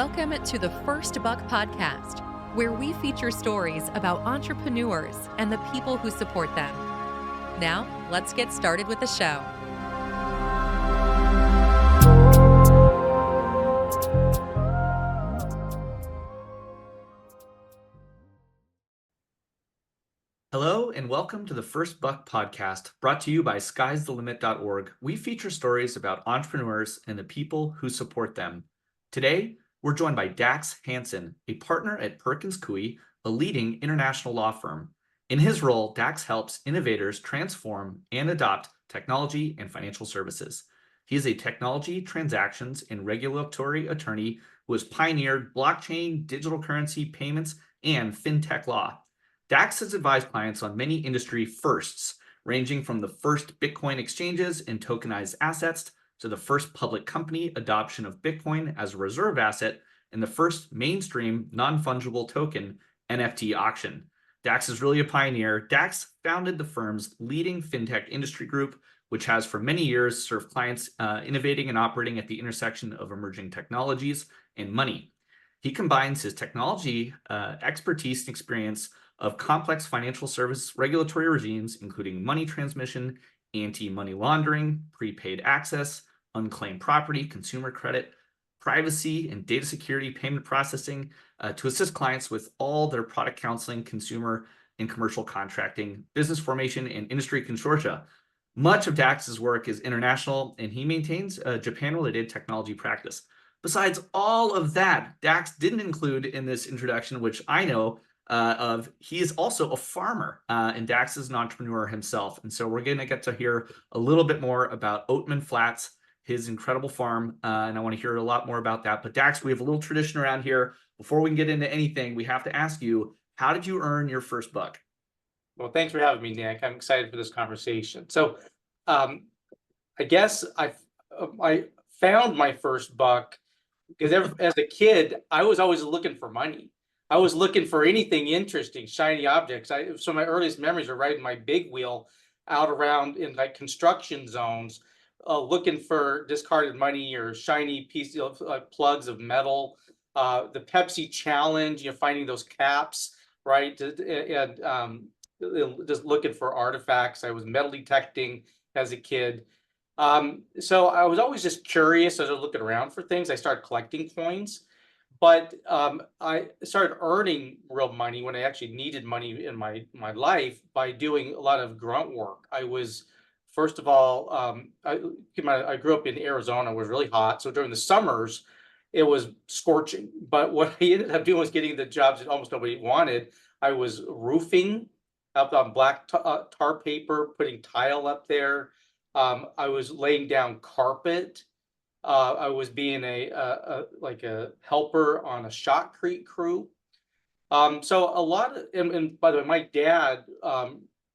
Welcome to the First Buck Podcast, where we feature stories about entrepreneurs and the people who support them. Now, let's get started with the show. Hello and welcome to the First Buck Podcast, brought to you by sky'sthelimit.org. We feature stories about entrepreneurs and the people who support them. Today, we're joined by Dax Hansen, a partner at Perkins Coie, a leading international law firm. In his role, Dax helps innovators transform and adopt technology and financial services. He is a technology, transactions, and regulatory attorney who has pioneered blockchain, digital currency, payments, and fintech law. Dax has advised clients on many industry firsts, ranging from the first Bitcoin exchanges and tokenized assets to the first public company adoption of Bitcoin as a reserve asset and the first mainstream non-fungible token NFT auction. Dax is really a pioneer. Dax founded the firm's leading fintech industry group, which has for many years served clients innovating and operating at the intersection of emerging technologies and money. He combines his technology expertise and experience of complex financial service regulatory regimes, including money transmission, anti-money laundering, prepaid access, unclaimed property, consumer credit, privacy, and data security payment processing to assist clients with all their product counseling, consumer and commercial contracting, business formation, and industry consortia. Much of Dax's work is international, and he maintains a Japan-related technology practice. Besides all of that, Dax didn't include in this introduction, which I know of, he is also a farmer, and Dax is an entrepreneur himself. And so we're going to get to hear a little bit more about Oatman Flats, his incredible farm, and I want to hear a lot more about that. But Dax, we have a little tradition around here. Before we can get into anything, we have to ask you, how did you earn your first buck? Well, thanks for having me, Nick. I'm excited for this conversation. So I guess I found my first buck because as a kid, I was always looking for money. I was looking for anything interesting, shiny objects. So my earliest memories are riding my big wheel out around in like construction zones, looking for discarded money or shiny pieces of plugs of metal. The Pepsi challenge, finding those caps, right? And just looking for artifacts. I was metal detecting as a kid. So I was always just curious as I was looking around for things. I started collecting coins. But I started earning real money when I actually needed money in my life by doing a lot of grunt work. I was, first of all, I grew up in Arizona. It was really hot. So during the summers, it was scorching. But what I ended up doing was getting the jobs that almost nobody wanted. I was roofing up on black tar paper, putting tile up there. I was laying down carpet. I was being a helper on a shotcrete crew. So a lot of, and by the way, my dad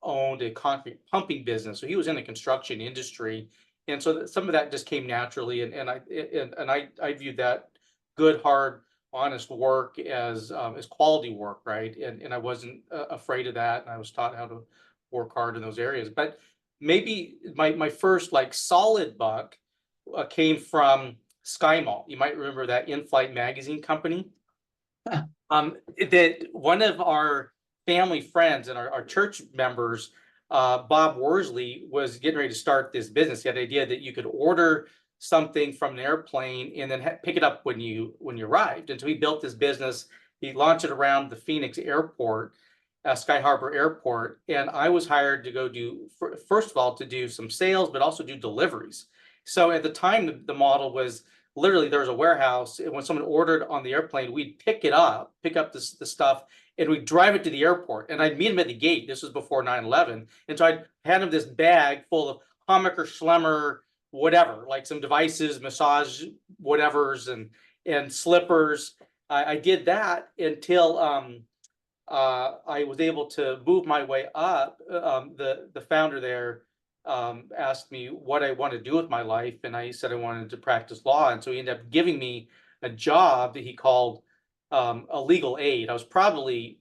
owned a concrete pumping business, so he was in the construction industry, and so some of that just came naturally. And I viewed that good, hard, honest work as quality work, right? And I wasn't afraid of that, and I was taught how to work hard in those areas. But maybe my first like solid buck came from Sky Mall. You might remember that in-flight magazine company. That one of our family friends and our church members, Bob Worsley, was getting ready to start this business. He had the idea that you could order something from an airplane and then pick it up when you arrived. And so he built this business. He launched it around the Phoenix airport, Sky Harbor Airport. And I was hired to go do, first of all, to do some sales, but also do deliveries. So at the time, the model was literally there was a warehouse, and when someone ordered on the airplane, we'd pick up the stuff, and we'd drive it to the airport. And I'd meet him at the gate. This was before 9/11. And so I'd hand him this bag full of Hammacher, Schlemmer, whatever, like some devices, massage whatevers, and slippers. I did that until I was able to move my way up. The founder there asked me what I want to do with my life, and I said I wanted to practice law, and so he ended up giving me a job that he called a legal aid. I was probably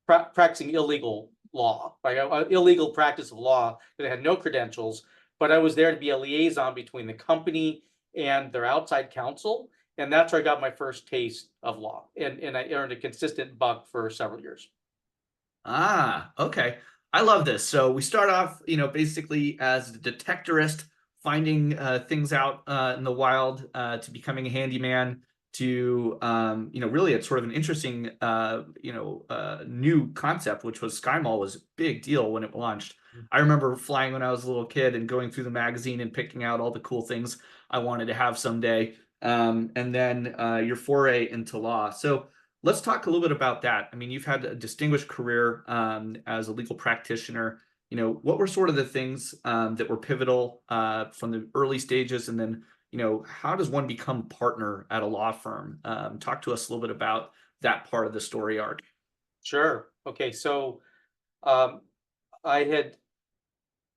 practicing illegal law, like illegal practice of law, because I had no credentials, but I was there to be a liaison between the company and their outside counsel, And that's where I got my first taste of law. And I earned a consistent buck for several years. Ah, okay. I love this. So we start off, basically as a detectorist, finding things out in the wild, to becoming a handyman, to really it's sort of an interesting new concept, which was SkyMall was a big deal when it launched. I remember flying when I was a little kid and going through the magazine and picking out all the cool things I wanted to have someday. And then your foray into law. So let's talk a little bit about that. I mean, you've had a distinguished career as a legal practitioner. What were sort of the things that were pivotal from the early stages, and then, how does one become partner at a law firm? Talk to us a little bit about that part of the story arc. Sure. Okay. So I had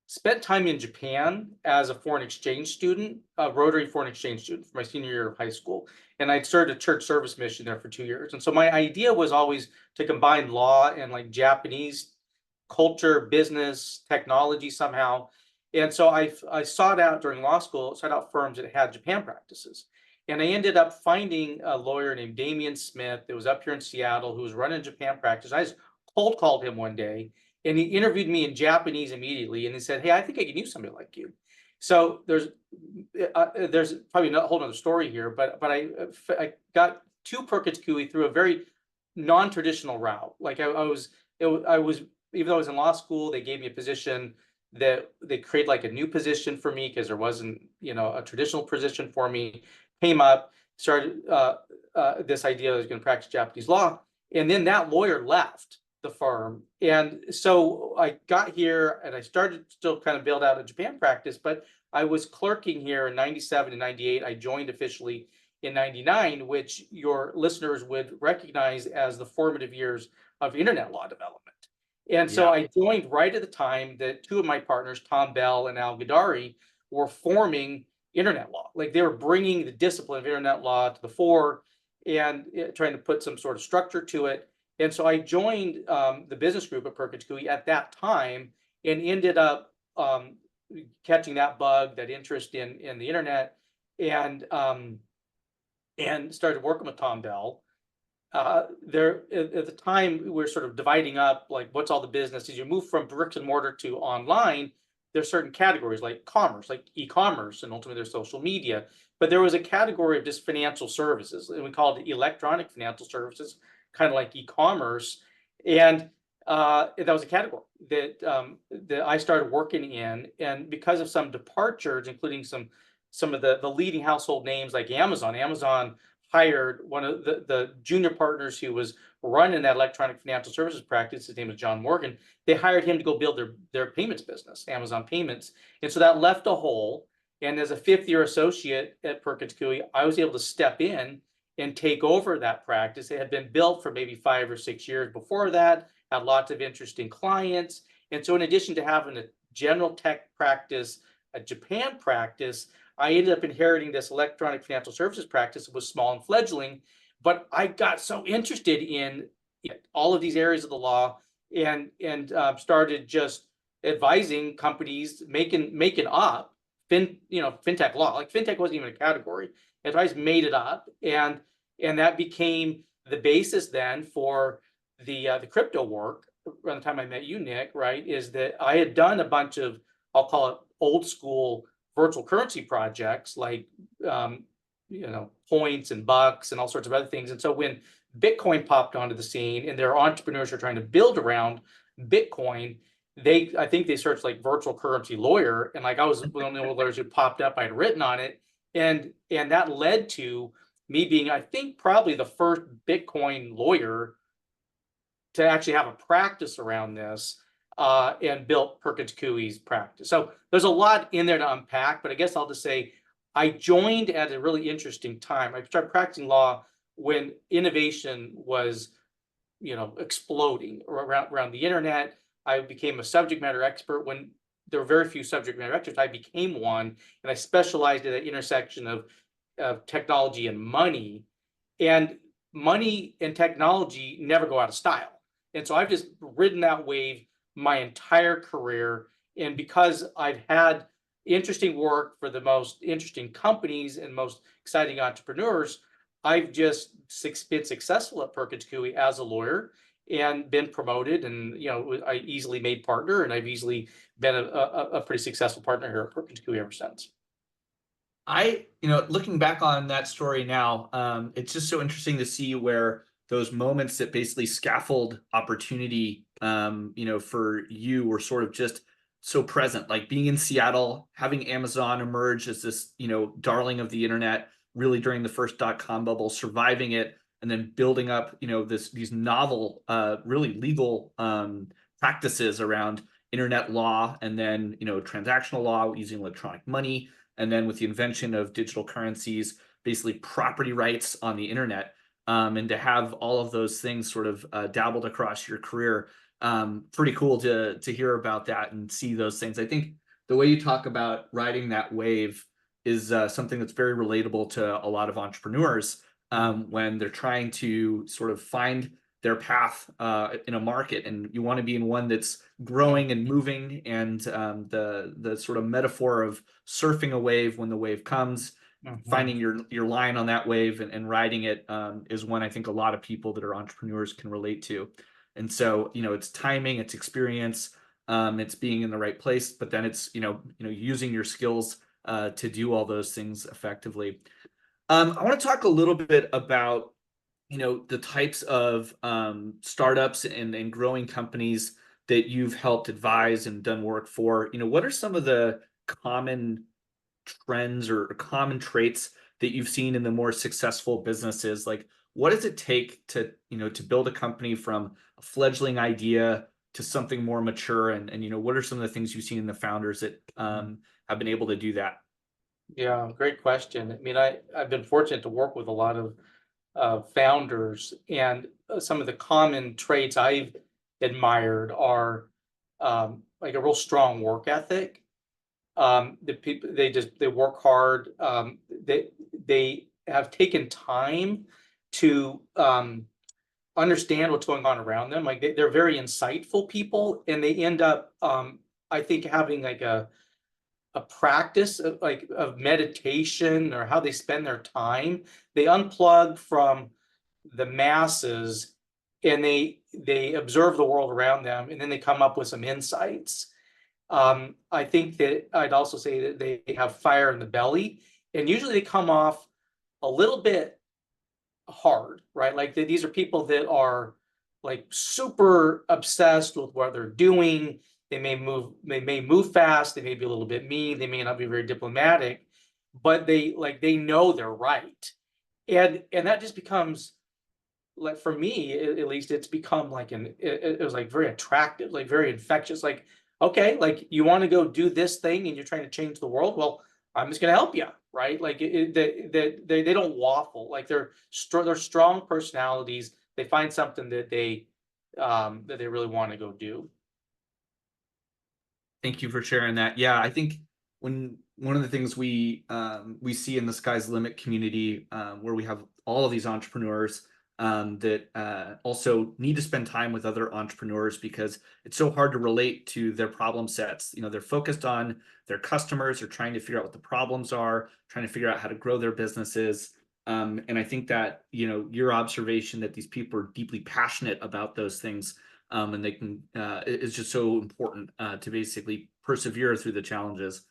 spent time in Japan as a foreign exchange student, a Rotary foreign exchange student for my senior year of high school. And I'd started a church service mission there for 2 years. And so my idea was always to combine law and like Japanese culture, business, technology somehow. And so I sought out during law school, sought out firms that had Japan practices. And I ended up finding a lawyer named Damian Smith that was up here in Seattle who was running a Japan practice. I just cold called him one day and he interviewed me in Japanese immediately. And he said, "Hey, I think I can use somebody like you." So there's probably a whole other story here, but I got to Perkins Coie through a very non-traditional route. Like I was even though I was in law school, they gave me a position that they created like a new position for me because there wasn't a traditional position for me. Came up, started this idea I was going to practice Japanese law, and then that lawyer left the firm. And so I got here and I started still kind of build out a Japan practice, but I was clerking here in 97 and 98. I joined officially in 99, which your listeners would recognize as the formative years of internet law development. And so I joined right at the time that two of my partners, Tom Bell and Al Gadari, were forming internet law. Like they were bringing the discipline of internet law to the fore and trying to put some sort of structure to it. And so I joined the business group at Perkins Coie at that time and ended up catching that bug, that interest in the internet, and started working with Tom Bell. There at the time we were sort of dividing up like what's all the business. As you move from bricks and mortar to online, there's certain categories like commerce, like e-commerce, and ultimately there's social media. But there was a category of just financial services, and we called it electronic financial services, kind of like e-commerce. And that was a category that I started working in. And because of some departures, including some of the leading household names like Amazon hired one of the junior partners who was running that electronic financial services practice. His name was John Morgan. They hired him to go build their payments business, Amazon Payments. And so that left a hole. And as a fifth-year associate at Perkins Coie, I was able to step in and take over that practice. It had been built for maybe 5 or 6 years before that, had lots of interesting clients. And so in addition to having a general tech practice, a Japan practice, I ended up inheriting this electronic financial services practice. It was small and fledgling, but I got so interested in all of these areas of the law and started just advising companies making up fintech law. Like fintech wasn't even a category. And I just made it up, and that became the basis then for the crypto work. Around the time I met you, Nick, right, is that I had done a bunch of, I'll call it old school virtual currency projects like points and bucks and all sorts of other things. And so when Bitcoin popped onto the scene and there are entrepreneurs who are trying to build around Bitcoin, I think they searched like virtual currency lawyer, and like I was one of the lawyers who popped up. I'd written on it, and that led to me being, I think, probably the first Bitcoin lawyer to actually have a practice around this, and built Perkins Coie's practice. So there's a lot in there to unpack, but I guess I'll just say I joined at a really interesting time. I started practicing law when innovation was, exploding around the internet. I became a subject matter expert when there were very few subject matter experts. I became one, and I specialized at the intersection of technology and money. And money and technology never go out of style. And so I've just ridden that wave my entire career. And because I've had interesting work for the most interesting companies and most exciting entrepreneurs, I've just been successful at Perkins Coie as a lawyer and been promoted, and I easily made partner, and I've easily been a pretty successful partner here at Perkins Coie ever since. Looking back on that story now, it's just so interesting to see where those moments that basically scaffold opportunity, for you were sort of just so present, like being in Seattle, having Amazon emerge as this, darling of the internet, really during the first .com bubble, surviving it, and then building up, these novel, really legal practices around internet law, and then, transactional law using electronic money. And then with the invention of digital currencies, basically property rights on the internet, and to have all of those things sort of dabbled across your career, pretty cool to hear about that and see those things. I think the way you talk about riding that wave is something that's very relatable to a lot of entrepreneurs when they're trying to sort of find their path in a market, and you want to be in one that's growing and moving. And the sort of metaphor of surfing a wave when the wave comes, finding your line on that wave and riding it is one I think a lot of people that are entrepreneurs can relate to. And so, it's timing, it's experience, it's being in the right place, but then it's, using your skills to do all those things effectively. I want to talk a little bit about the types of startups and growing companies that you've helped advise and done work for. What are some of the common trends or common traits that you've seen in the more successful businesses? Like, what does it take to build a company from a fledgling idea to something more mature? And what are some of the things you've seen in the founders that have been able to do that? Yeah, great question. I mean, I've been fortunate to work with a lot of founders, and some of the common traits I've admired are like a real strong work ethic. The people, they work hard. They have taken time to understand what's going on around them. Like they're very insightful people, and they end up, I think, having like a practice of meditation, or how they spend their time. They unplug from the masses, and they observe the world around them, and then they come up with some insights. I think that I'd also say that they have fire in the belly, and usually they come off a little bit hard, right? Like these are people that are like super obsessed with what they're doing. They may move fast, they may be a little bit mean, they may not be very diplomatic, but they know they're right. And that just becomes, like, for me at least, it's become like it was like very attractive, like very infectious. Like, okay, like you want to go do this thing and you're trying to change the world, well, I'm just going to help you, right? Like they don't waffle. Like they're strong personalities. They find something that they really want to go do. Thank you for sharing that. Yeah, I think one of the things we see in the Sky's the Limit community, where we have all of these entrepreneurs that also need to spend time with other entrepreneurs, because it's so hard to relate to their problem sets. They're focused on their customers, they're trying to figure out what the problems are, trying to figure out how to grow their businesses. And I think that, your observation that these people are deeply passionate about those things, and they can, is just so important to basically persevere through the challenges.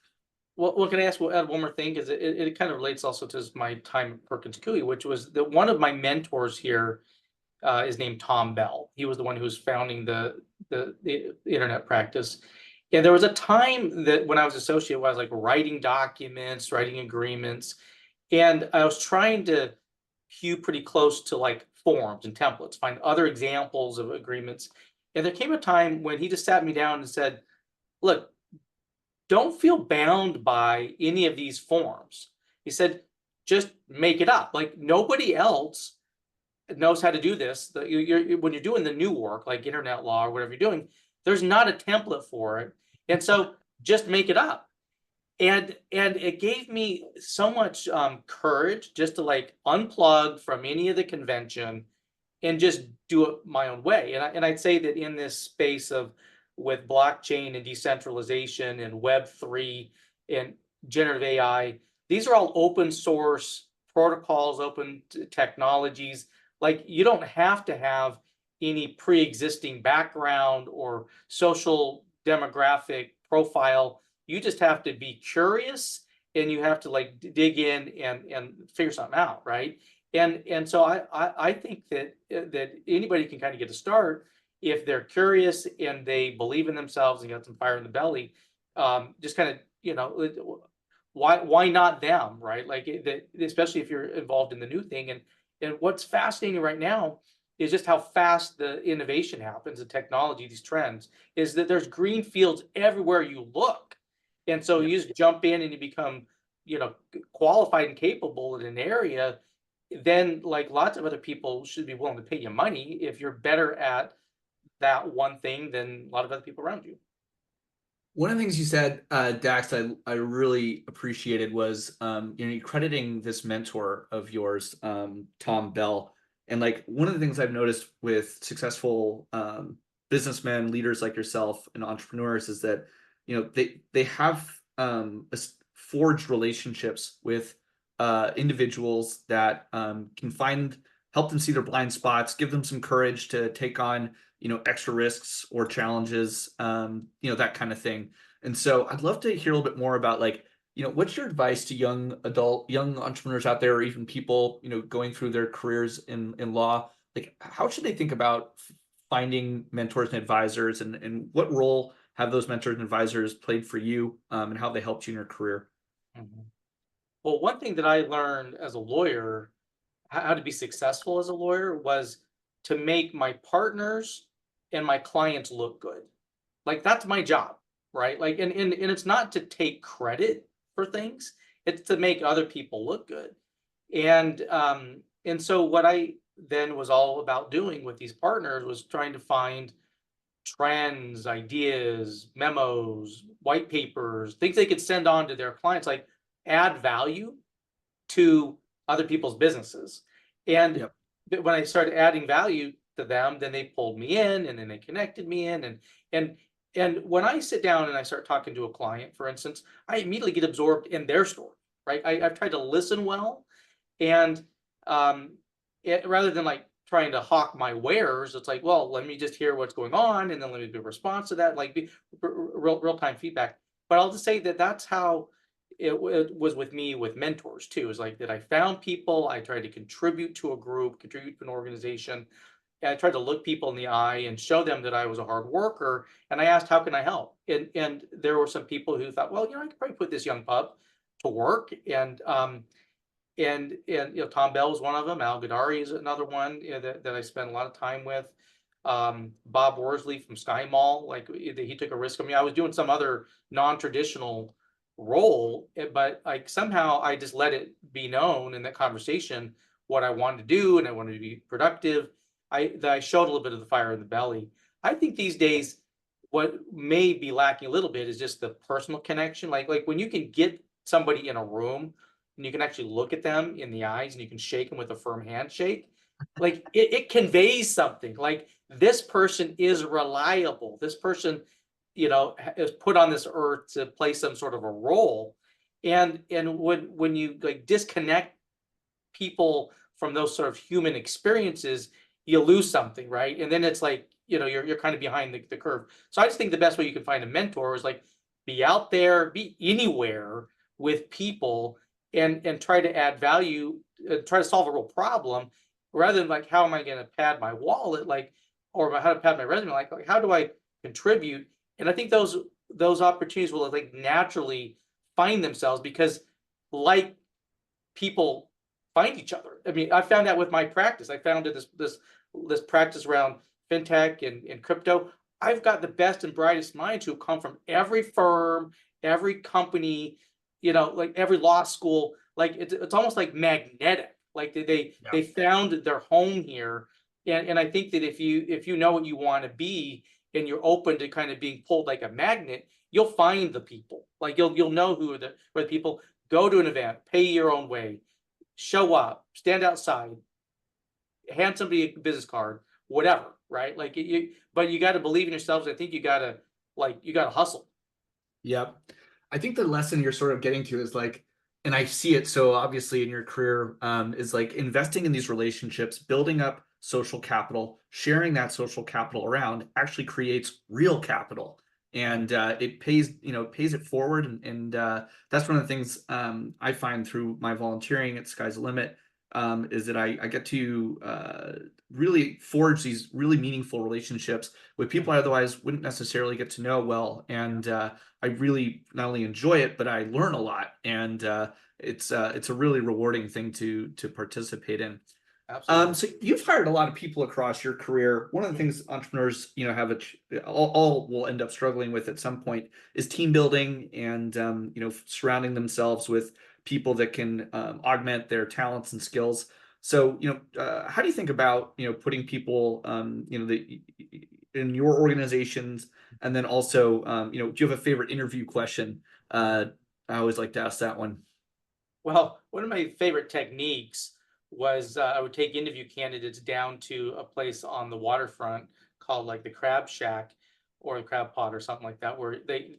Well, can I add one more thing? Because it kind of relates also to my time at Perkins Coie, which was that one of my mentors here is named Tom Bell. He was the one who was founding the internet practice. And there was a time that when I was associate, where I was like writing documents, writing agreements, and I was trying to hew pretty close to like forms and templates, find other examples of agreements. And there came a time when he just sat me down and said, look, don't feel bound by any of these forms. He said, just make it up. Like nobody else knows how to do this. When you're doing the new work, like internet law or whatever you're doing, there's not a template for it. And so just make it up. And it gave me so much courage just to like unplug from any of the convention and just do it my own way. And I'd say that in this space of with blockchain and decentralization and Web3, and generative AI. These are all open source protocols, open technologies. Like, you don't have to have any pre-existing background or social demographic profile. You just have to be curious, and you have to like dig in and figure something out, right? And so I think that that anybody can kind of get a start if they're curious and they believe in themselves and got some fire in the belly. Just kind of, why not them, right? Like that, especially if you're involved in the new thing. And what's fascinating right now is just how fast the innovation happens, the technology, these trends, is that there's green fields everywhere you look. And so Yeah. you just jump in and you become, qualified and capable in an area, then like lots of other people should be willing to pay you money if you're better at that one thing than a lot of other people around you. One of the things you said, Dax, I really appreciated was, you crediting this mentor of yours, Tom Bell. And like one of the things I've noticed with successful businessmen, leaders like yourself, and entrepreneurs is that, they have forged relationships with individuals that can help them see their blind spots, give them some courage to take on extra risks or challenges, that kind of thing. And so I'd love to hear a little bit more about like, what's your advice to young entrepreneurs out there, or even people, going through their careers in law? Like, how should they think about finding mentors and advisors, and what role have those mentors and advisors played for you, and how they helped you in your career? Mhm. Well, one thing that I learned as a lawyer, how to be successful as a lawyer, was to make my partners and my clients look good. Like, that's my job, right? Like, and it's not to take credit for things, it's to make other people look good. And so what I then was all about doing with these partners was trying to find trends, ideas, memos, white papers, things they could send on to their clients, like add value to other people's businesses. And Yep. when I started adding value to them, then they pulled me in, and then they connected me in. And and when I sit down and I start talking to a client, for instance, I immediately get absorbed in their story, right? I've tried to listen well, and rather than like trying to hawk my wares, it's like, well, let me just hear what's going on, and then let me be a response to that, like be real time feedback. But I'll just say that that's how it was with me with mentors too. Is like that I found people, I tried to contribute to a group, contribute to an organization, and I tried to look people in the eye and show them that I was a hard worker. And I asked, how can I help? And there were some people who thought, well, I could probably put this young pup to work. And Tom Bell is one of them. Al Gadari is another one, that I spent a lot of time with. Bob Worsley from Sky Mall, like he took a risk on me. I was doing some other non-traditional role, but like somehow I just let it be known in that conversation what I wanted to do, and I wanted to be productive. I showed a little bit of the fire in the belly. I think these days what may be lacking a little bit is just the personal connection. Like when you can get somebody in a room and you can actually look at them in the eyes and you can shake them with a firm handshake, like it conveys something. Like, this person is reliable. This person, is put on this earth to play some sort of a role. And when you like disconnect people from those sort of human experiences, you lose something, right? And then it's like, you're kind of behind the curve. So I just think the best way you can find a mentor is like be out there, be anywhere with people, and try to add value, try to solve a real problem, rather than like, how am I going to pad my wallet, like, or how to pad my resume, like how do I contribute? And I think those opportunities will like naturally find themselves, because like people find each other. I mean, I found that with my practice. I founded this practice around fintech and crypto. I've got the best and brightest minds who come from every firm, every company, like every law school. Like it's almost like magnetic. Like they found their home here. And I think that if you know what you want to be, and you're open to kind of being pulled like a magnet, you'll find the people. Like you'll know who are the people. Go to an event, pay your own way, show up, stand outside, hand somebody a business card, whatever, right? Like but you got to believe in yourselves. I think you got to hustle. Yep. I think the lesson you're sort of getting to is like, and I see it so obviously in your career, is like investing in these relationships, building up social capital, sharing that social capital around actually creates real capital. And it pays, pays it forward. And that's one of the things I find through my volunteering at Sky's the Limit, is that I get to really forge these really meaningful relationships with people I otherwise wouldn't necessarily get to know well. And I really not only enjoy it, but I learn a lot. And it's a really rewarding thing to participate in. Absolutely. So you've hired a lot of people across your career. One of the things entrepreneurs, have all will end up struggling with at some point is team building and surrounding themselves with people that can augment their talents and skills. So how do you think about putting people in your organizations, and then also do you have a favorite interview question? I always like to ask that one. Well, one of my favorite techniques was I would take interview candidates down to a place on the waterfront called like the Crab Shack or the Crab Pot or something like that, where they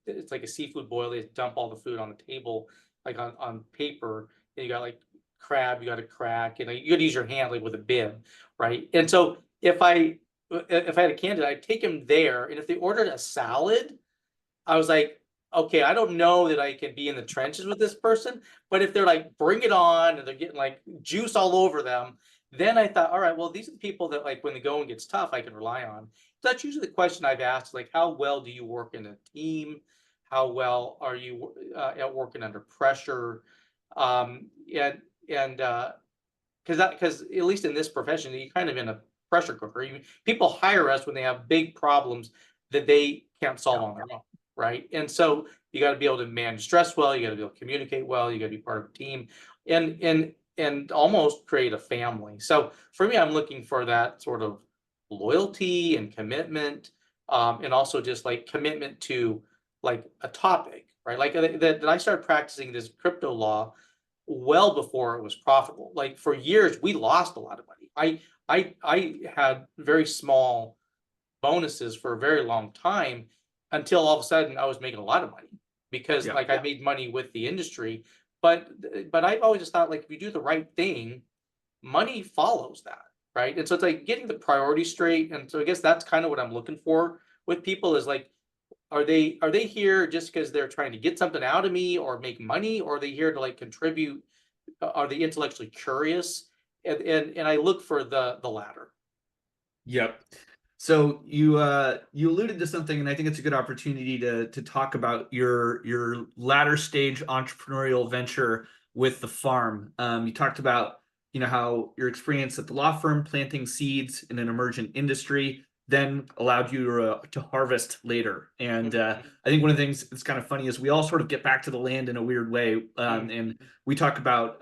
it's like a seafood boil. They dump all the food on the table, like on paper. And you got like crab, you got to crack, and you got to use your hand like with a bib, right? And so if I had a candidate, I'd take him there, and if they ordered a salad, I was like, okay, I don't know that I can be in the trenches with this person, but if they're like, bring it on, and they're getting like juice all over them, then I thought, all right, well, these are the people that like when the going gets tough, I can rely on. So that's usually the question I've asked, like, how well do you work in a team? How well are you at working under pressure? And because at least in this profession, you're kind of in a pressure cooker. People hire us when they have big problems that they can't solve on their own, right? And so you got to be able to manage stress well. You got to be able to communicate well. You got to be part of a team, and almost create a family. So for me, I'm looking for that sort of loyalty and commitment, and also just like commitment to like a topic, right? Like that I started practicing this crypto law well before it was profitable. Like for years, we lost a lot of money. I had very small bonuses for a very long time until all of a sudden I was making a lot of money because Yeah. like I made money with the industry. But I've always just thought like if you do the right thing, money follows that, right? And so it's like getting the priorities straight. And so I guess that's kind of what I'm looking for with people is like, are they here just because they're trying to get something out of me or make money, or are they here to like contribute? Are they intellectually curious? And I look for the latter. Yep. So you alluded to something, and I think it's a good opportunity to talk about your latter stage entrepreneurial venture with the farm. You talked about how your experience at the law firm planting seeds in an emergent industry then allowed you to harvest later. And I think one of the things that's kind of funny is we all sort of get back to the land in a weird way, and we talk about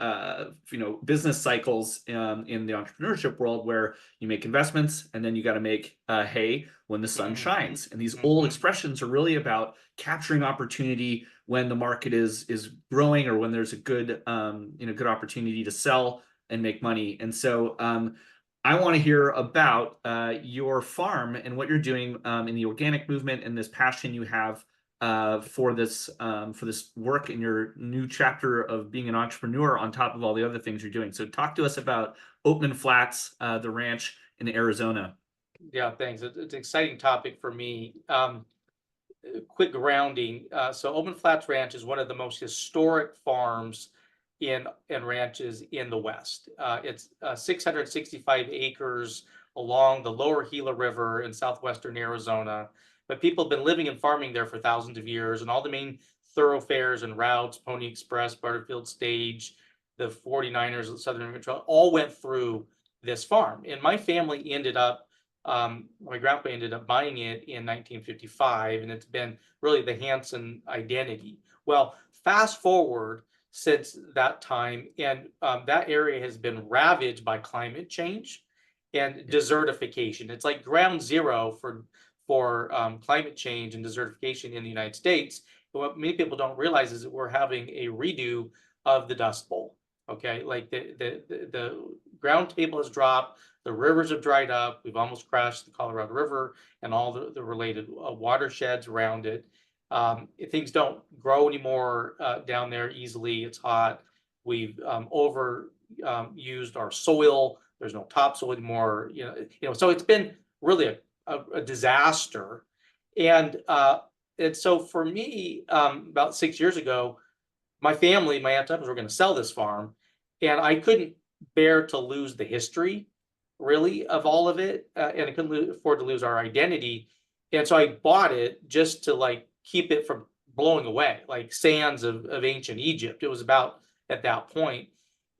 business cycles in the entrepreneurship world where you make investments and then you got to make hay when the sun shines. And these old expressions are really about capturing opportunity when the market is growing, or when there's a good good opportunity to sell and make money. And so I want to hear about your farm and what you're doing in the organic movement and this passion you have for this work in your new chapter of being an entrepreneur on top of all the other things you're doing. So talk to us about Oatman Flats, the ranch in Arizona. Yeah, thanks. It's an exciting topic for me. Quick grounding. So Oatman Flats Ranch is one of the most historic farms and ranches in the West. It's 665 acres along the lower Gila River in southwestern Arizona. But people have been living and farming there for thousands of years, and all the main thoroughfares and routes, Pony Express, Butterfield Stage, the 49ers, the Southern River Trail, all went through this farm. And my family ended up, my grandpa ended up buying it in 1955, and it's been really the Hansen identity. Well, fast forward since that time, and that area has been ravaged by climate change and desertification. It's like ground zero for climate change and desertification in the United States. But what many people don't realize is that we're having a redo of the Dust Bowl. Okay, like the ground table has dropped, the rivers have dried up. We've almost crashed the Colorado River and all the related watersheds around it. Things don't grow anymore down there easily. It's hot. We've used our soil. There's no topsoil anymore. So it's been really a disaster. And so for me, about 6 years ago, my family, my aunt and uncles were going to sell this farm, and I couldn't bear to lose the history, really, of all of it, and I couldn't afford to lose our identity, and so I bought it just to like keep it from blowing away, like sands of ancient Egypt. It was about at that point,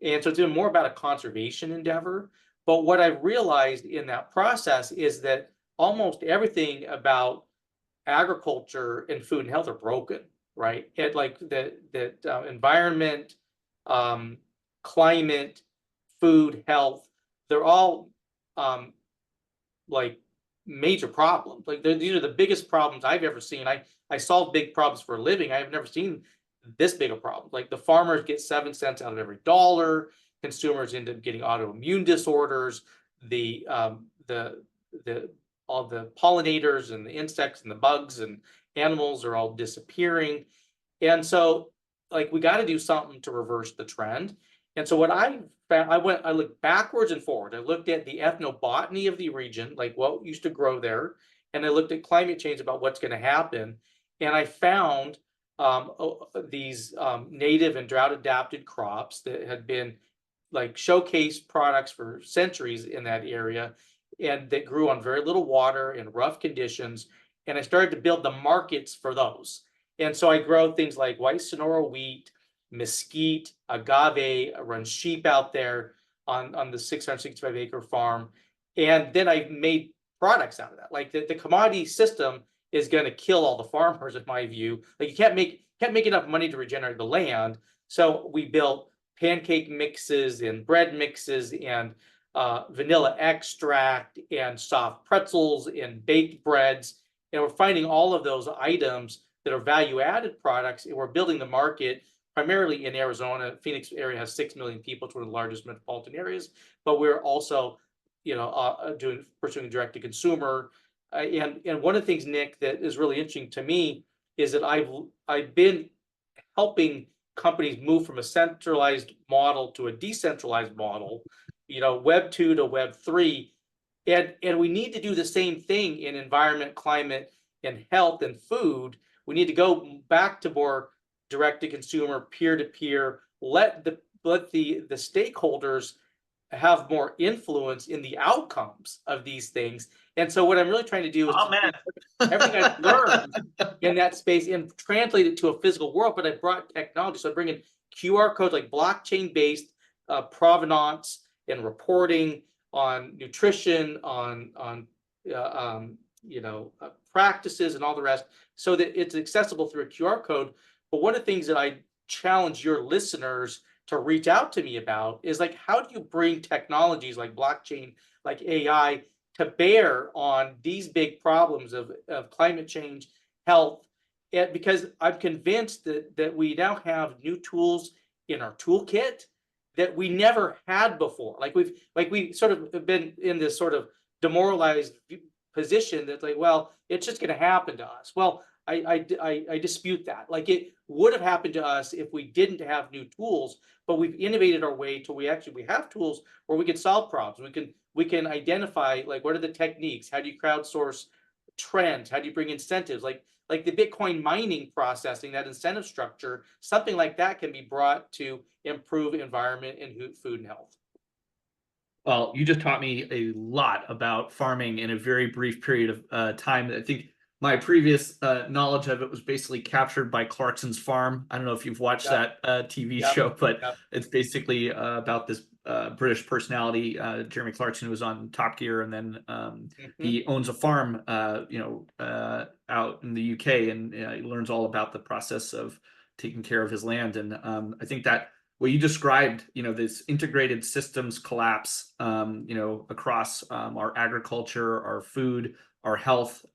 and so it's been more about a conservation endeavor. But what I realized in that process is that almost everything about agriculture and food and health are broken, right? It like that environment, climate, food, health, they're all like major problems. Like these are the biggest problems I've ever seen. I solve big problems for a living. I've never seen this big a problem. Like the farmers get 7 cents out of every dollar. Consumers end up getting autoimmune disorders. The all the pollinators and the insects and the bugs and animals are all disappearing. And so like we got to do something to reverse the trend. And so what I found, I looked backwards and forward. I looked at the ethnobotany of the region, like what used to grow there, and I looked at climate change about what's going to happen. And I found these native and drought adapted crops that had been like showcase products for centuries in that area, and that grew on very little water in rough conditions. And I started to build the markets for those. And so I grow things like white Sonora wheat, mesquite, agave. I run sheep out there on the 665-acre farm. And then I made products out of that. Like the commodity system is going to kill all the farmers, in my view. Like you can't make enough money to regenerate the land. So we built pancake mixes and bread mixes and vanilla extract and soft pretzels and baked breads. And we're finding all of those items that are value-added products, and we're building the market primarily in Arizona. Phoenix area has 6 million people. It's one of the largest metropolitan areas, but we're also, pursuing direct to consumer. And one of the things, Nick, that is really interesting to me is that I've been helping companies move from a centralized model to a decentralized model, Web 2 to Web 3. And we need to do the same thing in environment, climate, and health and food. We need to go back to more direct to consumer, peer to peer, let the stakeholders have more influence in the outcomes of these things. And so what I'm really trying to do is everything I've learned in that space and translate it to a physical world. But I brought technology. So I bring in QR codes, like blockchain-based provenance and reporting on nutrition, on practices and all the rest, so that it's accessible through a QR code. But one of the things that I challenge your listeners to reach out to me about is like, how do you bring technologies like blockchain, like AI, to bear on these big problems of climate change, health? And because I'm convinced that we now have new tools in our toolkit that we never had before. Like we sort of been in this sort of demoralized position that like, well, it's just going to happen to us. Well, I dispute that. Like it would have happened to us if we didn't have new tools, but we've innovated our way to we have tools where we can solve problems. We can identify like what are the techniques? How do you crowdsource trends? How do you bring incentives? Like the Bitcoin mining processing, that incentive structure, something like that can be brought to improve environment and food and health. Well, you just taught me a lot about farming in a very brief period of time. I think my previous knowledge of it was basically captured by Clarkson's Farm. I don't know if you've watched that TV show, but it's basically about this British personality, Jeremy Clarkson, who was on Top Gear, and then he owns a farm, out in the UK, and he learns all about the process of taking care of his land. And I think that what you described, this integrated systems collapse, across our agriculture, our food, our health,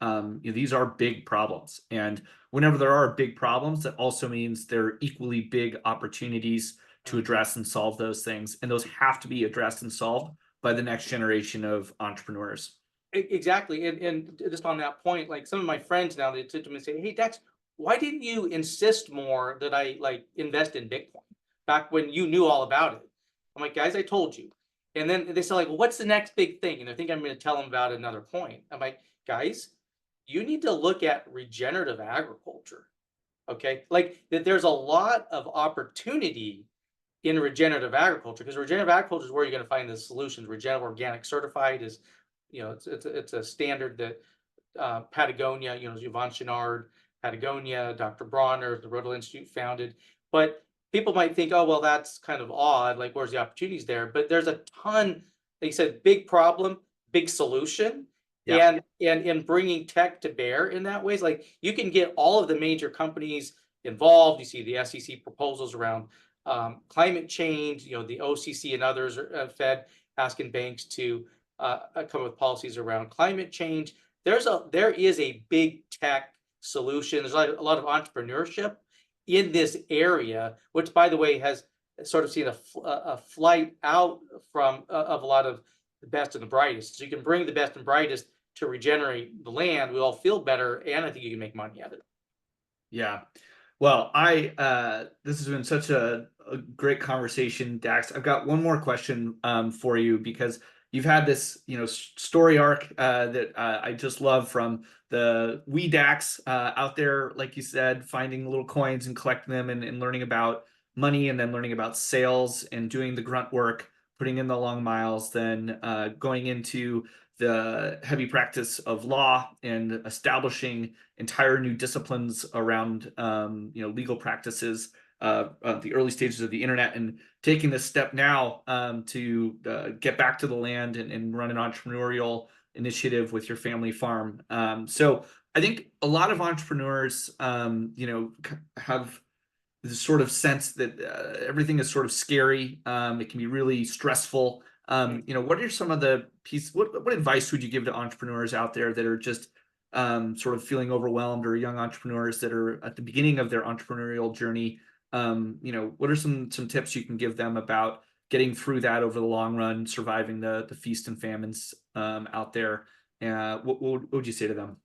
these are big problems. And whenever there are big problems, that also means there are equally big opportunities to address and solve those things. And those have to be addressed and solved by the next generation of entrepreneurs. Exactly. And just on that point, like some of my friends now, they said to me, say, hey, Dax, why didn't you insist more that I like invest in Bitcoin back when you knew all about it? I'm like, guys, I told you. And then they say like, well, what's the next big thing? And I think I'm going to tell them about another point. I'm like, guys, you need to look at regenerative agriculture. Okay. Like that there's a lot of opportunity in regenerative agriculture, because regenerative agriculture is where you're going to find the solutions. Regenerative organic certified is, it's a standard that Patagonia, Yvon Chouinard, Patagonia, Dr. Bronner, the Rodel Institute founded. But people might think, oh, well, that's kind of odd. Like, where's the opportunities there? But there's a ton. They said, big problem, big solution. Yeah. And in bringing tech to bear in that ways, like you can get all of the major companies involved. You see the SEC proposals around climate change. The OCC and others are Fed asking banks to come up with policies around climate change. There is a big tech solution. There's a lot of entrepreneurship in this area, which, by the way, has sort of seen a flight out from of a lot of the best and the brightest. So you can bring the best and brightest to regenerate the land. We all feel better, and I think you can make money at it. Yeah. Well, this has been such a great conversation, Dax. I've got one more question for you, because you've had this, story arc that I just love, from the wee Dax out there, like you said, finding little coins and collecting them, and learning about money, and then learning about sales and doing the grunt work, putting in the long miles, then going into the heavy practice of law and establishing entire new disciplines around legal practices, the early stages of the internet, and taking this step now to get back to the land and run an entrepreneurial initiative with your family farm. So I think a lot of entrepreneurs have this sort of sense that everything is sort of scary. It can be really stressful. What are some of the pieces? What advice would you give to entrepreneurs out there that are just sort of feeling overwhelmed, or young entrepreneurs that are at the beginning of their entrepreneurial journey? What are some tips you can give them about getting through that over the long run, surviving the feast and famines out there? What would you say to them?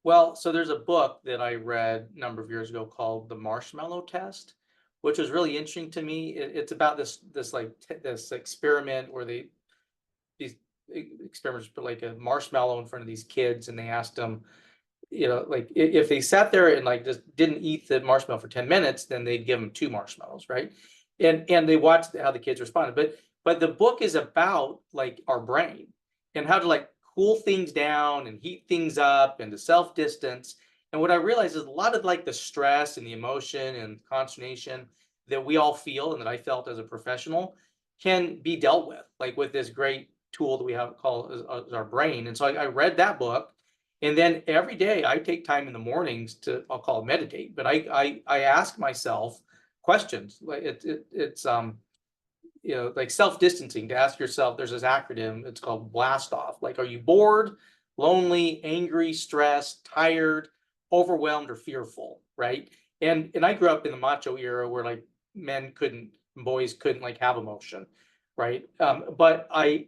Well, so there's a book that I read a number of years ago called The Marshmallow Test, which was really interesting to me. It's about this experiment where these experiments put like a marshmallow in front of these kids, and they asked them, like if they sat there and like just didn't eat the marshmallow for 10 minutes, then they'd give them 2 marshmallows, right? And they watched how the kids responded. But the book is about like our brain and how to like cool things down and heat things up and to self-distance. And what I realized is a lot of like the stress and the emotion and consternation that we all feel and that I felt as a professional can be dealt with, like with this great tool that we have called as our brain. And so I read that book, and then every day I take time in the mornings to, I'll call it meditate, but I ask myself questions. Like it's like self-distancing, to ask yourself, there's this acronym, it's called BLAST off. Like, are you bored, lonely, angry, stressed, tired, overwhelmed, or fearful, right? And I grew up in the macho era where like boys couldn't like have emotion, right? But I've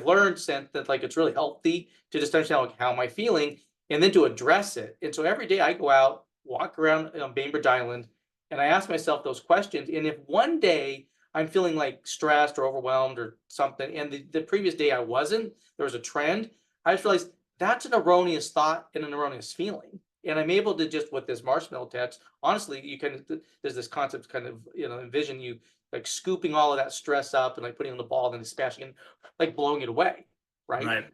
learned since that like it's really healthy to just understand like how am I feeling, and then to address it. And so every day I go out, walk around Bainbridge Island, and I ask myself those questions. And if one day I'm feeling like stressed or overwhelmed or something, and the previous day I wasn't, there was a trend, I just realized that's an erroneous thought and an erroneous feeling. And I'm able to just, with this marshmallow test, honestly, there's this concept kind of, envision you like scooping all of that stress up and like putting it on the ball and then smashing it, like blowing it away. Right. Right.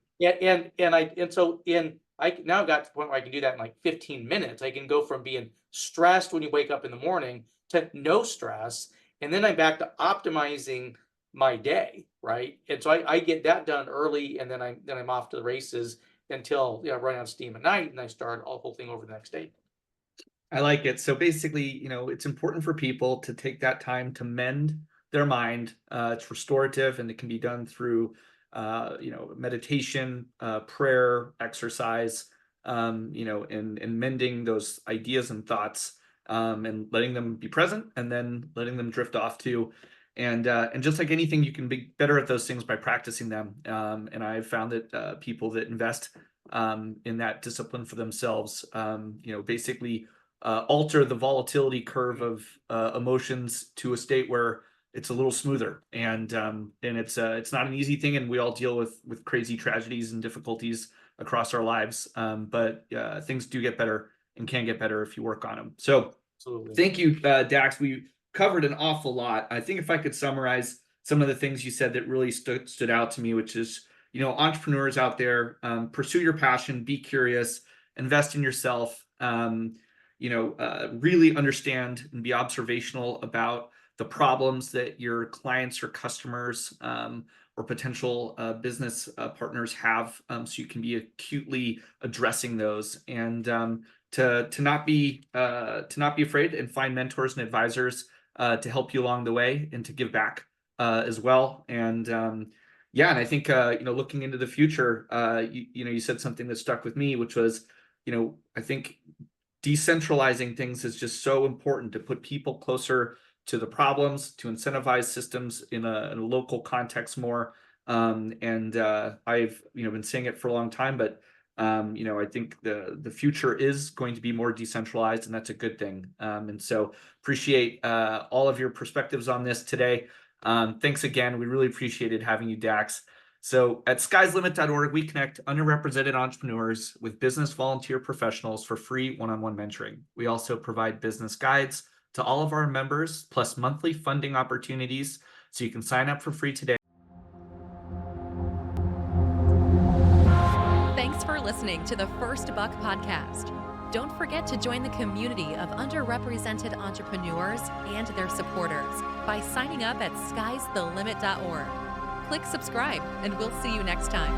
I now got to the point where I can do that in like 15 minutes. I can go from being stressed when you wake up in the morning to no stress. And then I'm back to optimizing my day, right? And so I get that done early, and then I'm off to the races until I run out of steam at night, and I start the whole thing over the next day. I like it. So basically, it's important for people to take that time to mend their mind. It's restorative, and it can be done through, meditation, prayer, exercise, and mending those ideas and thoughts, and letting them be present, and then letting them drift off too. And just like anything, you can be better at those things by practicing them. And I've found that people that invest in that discipline for themselves, basically alter the volatility curve of emotions to a state where it's a little smoother. And it's not an easy thing, and we all deal with crazy tragedies and difficulties across our lives. But things do get better and can get better if you work on them. So Absolutely. thank you, Dax. We covered an awful lot. I think if I could summarize some of the things you said that really stood out to me, which is, entrepreneurs out there, pursue your passion, be curious, invest in yourself, really understand and be observational about the problems that your clients or customers or potential business partners have, so you can be acutely addressing those, and to not be afraid, and find mentors and advisors to help you along the way, and to give back as well. And and I think looking into the future, you said something that stuck with me, which was, I think decentralizing things is just so important, to put people closer to the problems, to incentivize systems in a local context more. And I've been saying it for a long time, but I think the future is going to be more decentralized, and that's a good thing. And so appreciate all of your perspectives on this today. Thanks again. We really appreciated having you, Dax. So at skieslimit.org, we connect underrepresented entrepreneurs with business volunteer professionals for free one-on-one mentoring. We also provide business guides to all of our members, plus monthly funding opportunities, so you can sign up for free today. Thanks for listening to the First Buck Podcast. Don't forget to join the community of underrepresented entrepreneurs and their supporters by signing up at skiesthelimit.org. Click subscribe, and we'll see you next time.